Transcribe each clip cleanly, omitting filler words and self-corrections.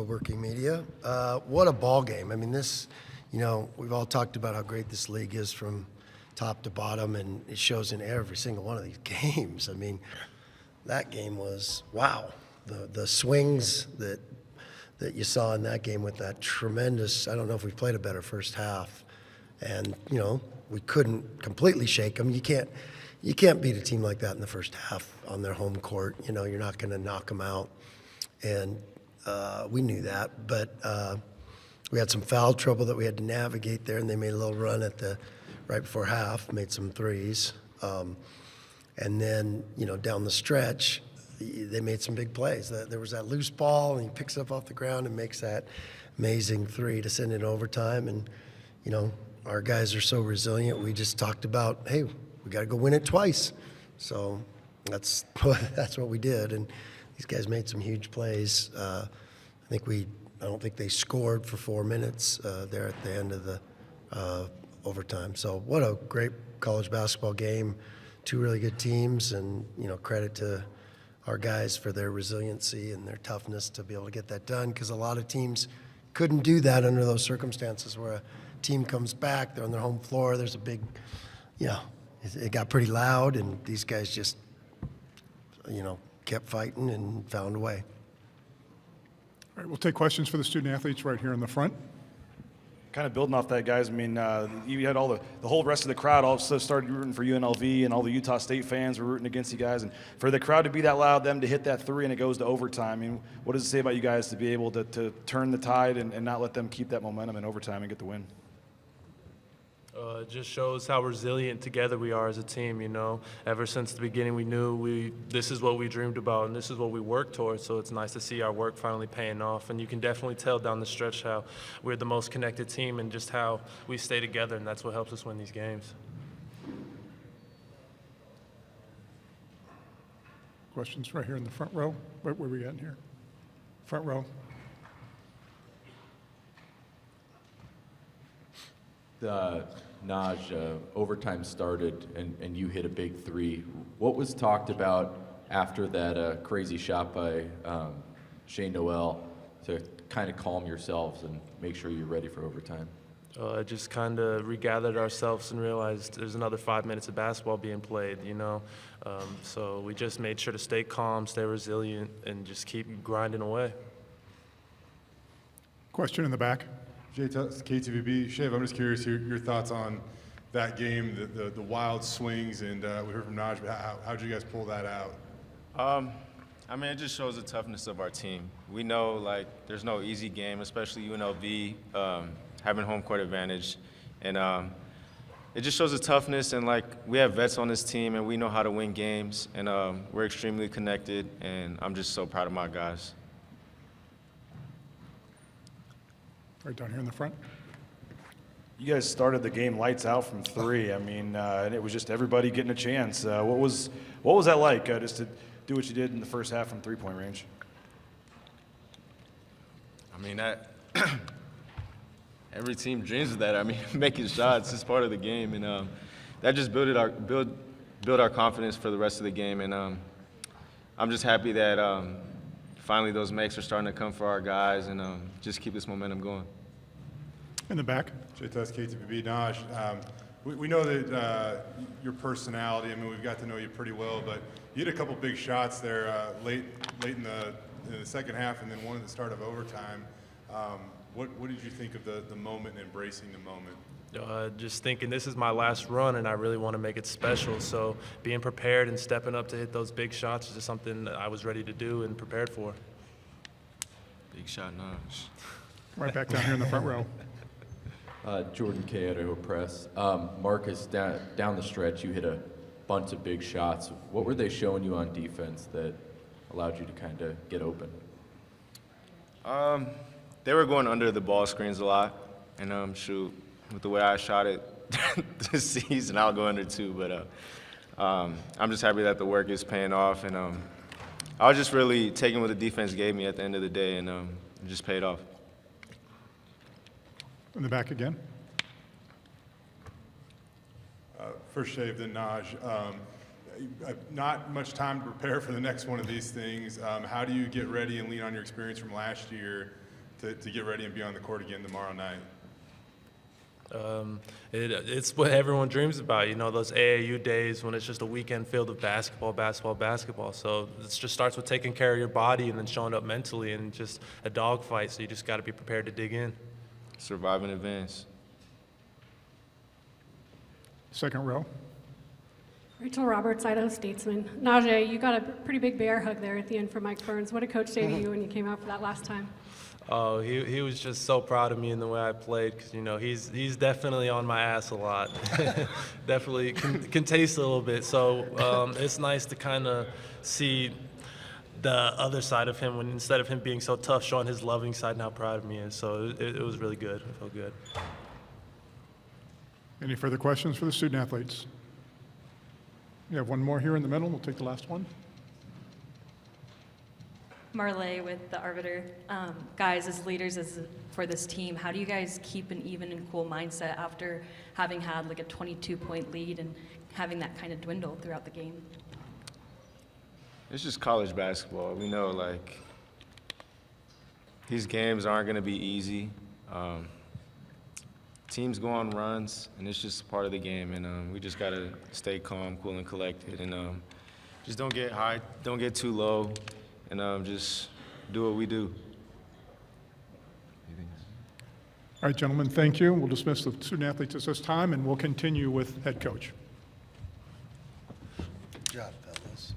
Working Media. What a ball game. I mean, this, we've all talked about how great this league is from top to bottom, and it shows in every single one of these games. I mean, that game was, wow. The swings that you saw in that game with that tremendous, I don't know if we played a better first half. And, we couldn't completely shake them. You can't beat a team like that in the first half on their home court. You're not going to knock them out. And we knew that, but we had some foul trouble that we had to navigate there, and they made a little run right before half, made some threes. And then, down the stretch, they made some big plays. There was that loose ball, and he picks it up off the ground and makes that amazing three to send it in overtime. And, our guys are so resilient. We just talked about, hey, we got to go win it twice. So that's what we did. And these guys made some huge plays. I don't think they scored for 4 minutes there at the end of the overtime. So what a great college basketball game. Two really good teams, and credit to our guys for their resiliency and their toughness to be able to get that done, because a lot of teams couldn't do that under those circumstances where a team comes back, they're on their home floor, there's a big, it got pretty loud, and these guys just, kept fighting and found a way. All right, we'll take questions for the student athletes right here in the front. Kind of building off that, guys. I mean, you had all the whole rest of the crowd also started rooting for UNLV, and all the Utah State fans were rooting against you guys. And for the crowd to be that loud, them to hit that three, and it goes to overtime. I mean, what does it say about you guys to be able to turn the tide and not let them keep that momentum in overtime and get the win? It just shows how resilient together we are as a team, Ever since the beginning, we knew this is what we dreamed about and this is what we worked towards, so it's nice to see our work finally paying off. And you can definitely tell down the stretch how we're the most connected team and just how we stay together, and that's what helps us win these games. Questions right here in the front row. Right where we at in here? Front row. Naje, overtime started and you hit a big three. What was talked about after that crazy shot by Shane Noel to kind of calm yourselves and make sure you're ready for overtime? Just kind of regathered ourselves and realized there's another 5 minutes of basketball being played, So we just made sure to stay calm, stay resilient, and just keep grinding away. Question in the back. KTVB. Shiv, I'm just curious your thoughts on that game, the wild swings, and we heard from Naje. How'd you guys pull that out? I mean, it just shows the toughness of our team. We know, there's no easy game, especially UNLV having home court advantage. And it just shows the toughness, and, we have vets on this team, and we know how to win games, and we're extremely connected, and I'm just so proud of my guys. Right down here in the front. You guys started the game lights out from three. I mean, and it was just everybody getting a chance. What was that like, just to do what you did in the first half from three-point range? I mean, every team dreams of that. I mean, making shots is part of the game, and that just built our confidence for the rest of the game. And I'm just happy that finally those makes are starting to come for our guys, and just keep this momentum going. In the back. JTS, KTVB. Naje, we know that your personality, I mean, we've got to know you pretty well, but you had a couple big shots there late in the second half, and then one at the start of overtime. What did you think of the moment and embracing the moment? Just thinking this is my last run, and I really want to make it special. So being prepared and stepping up to hit those big shots is just something that I was ready to do and prepared for. Big shot, Naje. Right back down here in the front row. Jordan K. Idaho Press. Marcus, down the stretch, you hit a bunch of big shots. What were they showing you on defense that allowed you to kind of get open? They were going under the ball screens a lot, and with the way I shot it this season, I'll go under too. But I'm just happy that the work is paying off, and I was just really taking what the defense gave me at the end of the day, and it just paid off. In the back again. First shave, then Naje. Not much time to prepare for the next one of these things. How do you get ready and lean on your experience from last year to get ready and be on the court again tomorrow night? It's what everyone dreams about, you know, those AAU days when it's just a weekend filled with basketball, basketball, basketball. So it just starts with taking care of your body and then showing up mentally and just a dogfight. So you just got to be prepared to dig in. Survive and advance. Second row. Rachel Roberts, Idaho Statesman. Naje, you got a pretty big bear hug there at the end from Mike Burns. What did Coach say to you when you came out for that last time? Oh, he was just so proud of me in the way I played because, you know, he's definitely on my ass a lot. Definitely can taste a little bit. So it's nice to kind of see the other side of him when instead of him being so tough, showing his loving side and how proud of me is. So it was really good. It felt good. Any further questions for the student athletes? We have one more here in the middle. We'll take the last one. Marley with the Arbiter. Guys, as leaders for this team, how do you guys keep an even and cool mindset after having had like a 22-point lead and having that kind of dwindle throughout the game? It's just college basketball. We know, like, these games aren't going to be easy. Teams go on runs, and it's just part of the game. And we just got to stay calm, cool, and collected. And just don't get high, don't get too low, and just do what we do. All right, gentlemen, thank you. We'll dismiss the student athletes at this time, and we'll continue with head coach. Good job, fellas.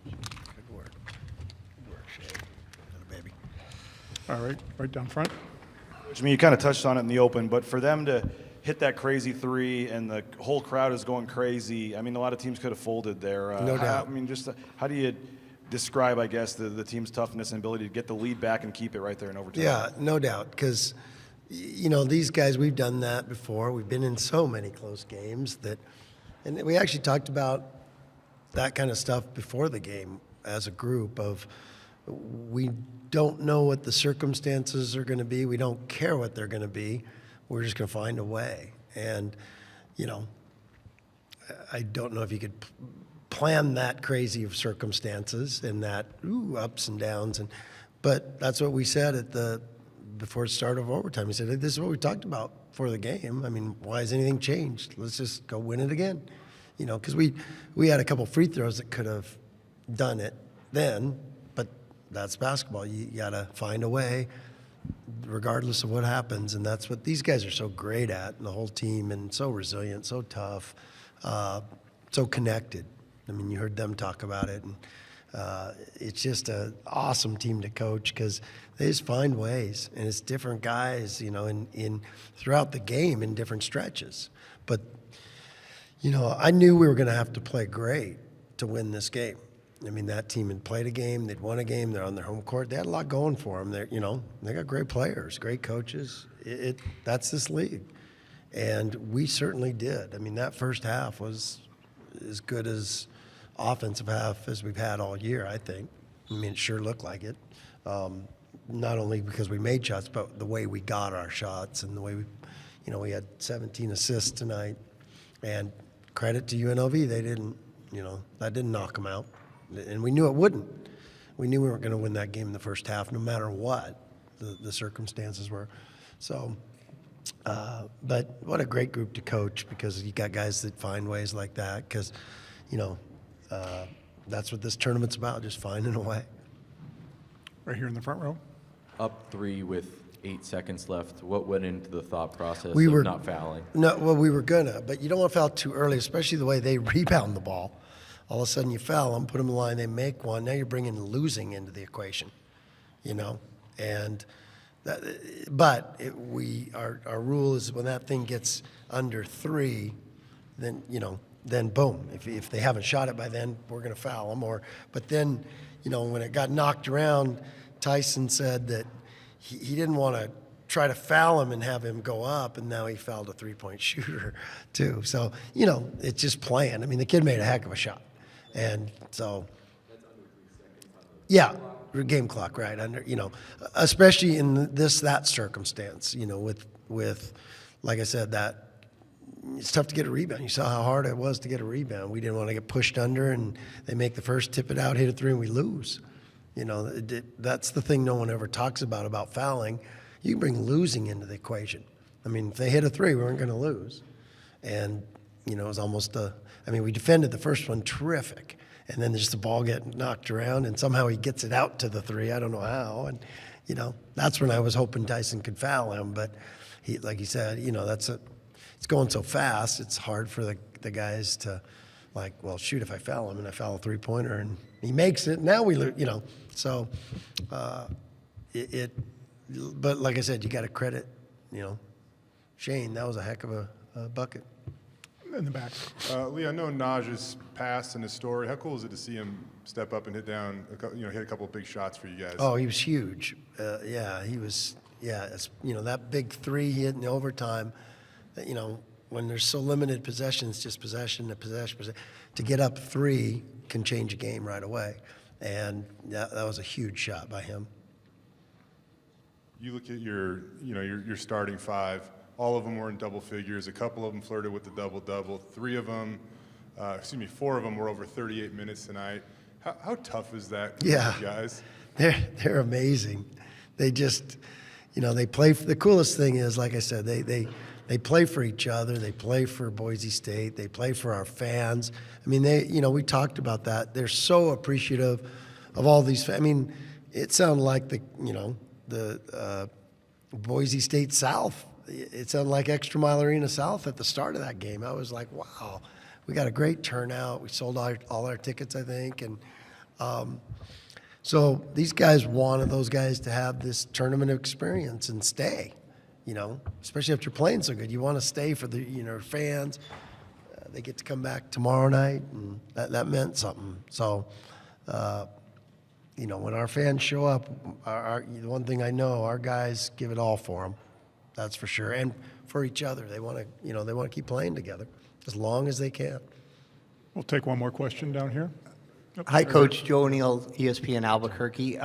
Good work. Good work, Shay. Little baby. All right, right down front. I mean, you kind of touched on it in the open, but for them to hit that crazy three and the whole crowd is going crazy, I mean, a lot of teams could have folded there. No doubt. I mean, just how do you describe, I guess, the team's toughness and ability to get the lead back and keep it right there in overtime? Yeah, no doubt, because, you know, these guys, we've done that before. We've been in so many close games that, and we actually talked about that kind of stuff before the game as a group of we don't know what the circumstances are going to be. We don't care what they're going to be. We're just going to find a way. And, you know, I don't know if you could plan that crazy of circumstances and that ups and downs. But that's what we said before the start of overtime. We said, hey, this is what we talked about for the game. I mean, why has anything changed? Let's just go win it again. You know, because we had a couple free throws that could have done it then, but that's basketball. You got to find a way regardless of what happens, and that's what these guys are so great at, and the whole team, and so resilient, so tough, so connected. I mean, you heard them talk about it, and it's just an awesome team to coach because they just find ways, and it's different guys, you know, in throughout the game in different stretches. But, you know, I knew we were going to have to play great to win this game. I mean, that team had played a game, they'd won a game, they're on their home court. They had a lot going for them. They're, you know, they got great players, great coaches. That's this league. And we certainly did. I mean, that first half was as good as offensive half as we've had all year, I think. I mean, it sure looked like it. Not only because we made shots, but the way we got our shots and the way we had 17 assists tonight. And credit to UNLV, they didn't, that didn't knock them out. And we knew it wouldn't. We knew we weren't going to win that game in the first half, no matter what the circumstances were. So, but what a great group to coach, because you got guys that find ways like that, because, that's what this tournament's about, just finding a way. Right here in the front row. Up 3 with 8 seconds left. What went into the thought process We of were not fouling? No, well, we were gonna, but you don't want to foul too early, especially the way they rebound the ball. All of a sudden you foul them, put them in the line, they make one. Now you're bringing losing into the equation, And our rule is when that thing gets under 3, then then boom. If they haven't shot it by then, we're going to foul them. But then, when it got knocked around, Tyson said that he didn't want to try to foul him and have him go up, and now he fouled a 3-point shooter too. So, it's just playing. I mean, the kid made a heck of a shot. And so, yeah, game clock, right? Especially in that circumstance, with, like I said, that it's tough to get a rebound. You saw how hard it was to get a rebound. We didn't want to get pushed under, and they make the first, tip it out, hit a 3, and we lose. You know, that's the thing no one ever talks about fouling. You can bring losing into the equation. I mean, if they hit a three, we weren't going to lose. And, you know, it was almost we defended the first one terrific. And then just the ball get knocked around, and somehow he gets it out to the three. I don't know how. And, you know, that's when I was hoping Tyson could foul him. But, like he said, you know, it's going so fast, it's hard for the guys to, like, well, shoot, if I foul him and I foul a three-pointer and he makes it, now we lose, you know. So, but like I said, you got to credit, you know, Shane. That was a heck of a bucket. In the back. Lee, I know Naje's past and his story. How cool is it to see him step up and hit a couple of big shots for you guys? Oh, he was huge. Yeah, he was. Yeah, you know, that big three he hit in overtime. You know, when there's so limited possessions, just possession to possession, to get up three can change a game right away. And that was a huge shot by him. You look at your starting five. All of them were in double figures. A couple of them flirted with the double-double. Four of them were over 38 minutes tonight. How tough is that for you guys? They're amazing. They just, you know, they play. The coolest thing is, like I said, they play for each other. They play for Boise State. They play for our fans. I mean, we talked about that. They're so appreciative of all these. I mean, it sounded like the Boise State South. It sounded like Extra Mile Arena South at the start of that game. I was like, wow, we got a great turnout. We sold all our tickets, I think. And so these guys wanted those guys to have this tournament experience and stay, you know, especially after playing so good. You want to stay for the, you know, fans. They get to come back tomorrow night, and that meant something. So, you know, when our fans show up, the one thing I know, our guys give it all for them. That's for sure, and for each other. They want to keep playing together as long as they can. We'll take one more question down here. Hi, Coach. Joe O'Neill, ESPN Albuquerque.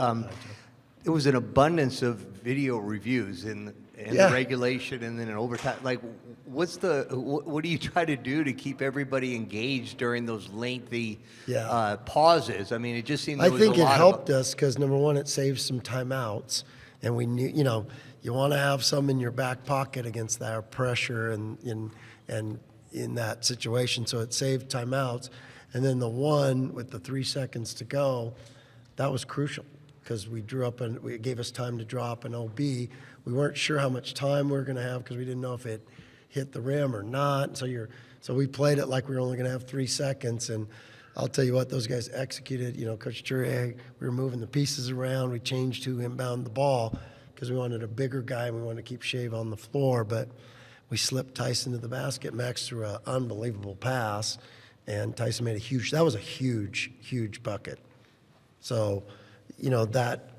It was an abundance of video reviews in the regulation and then in overtime. Like, what do you try to do to keep everybody engaged during those lengthy pauses? I mean, it just seemed I think it helped us because, number one, it saved some timeouts, and we knew, you know, you want to have some in your back pocket against our pressure and in that situation. So it saved timeouts. And then the one with the 3 seconds to go, that was crucial because we drew up and it gave us time to drop an OB. We weren't sure how much time we were going to have because we didn't know if it hit the rim or not. So we played it like we were only going to have 3 seconds. And I'll tell you what, those guys executed. You know, Coach Churie, we were moving the pieces around. We changed who inbound the ball because we wanted a bigger guy and we wanted to keep Shave on the floor. But we slipped Tyson to the basket. Max threw an unbelievable pass, and Tyson made that was a huge, huge bucket. So, you know, that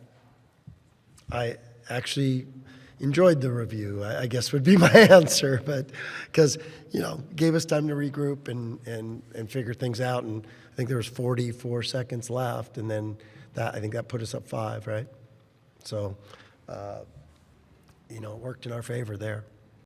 I actually enjoyed the review, I guess would be my answer. But because, you know, gave us time to regroup and figure things out. And I think there was 44 seconds left, and then I think that put us up 5, right? So, you know, it worked in our favor there.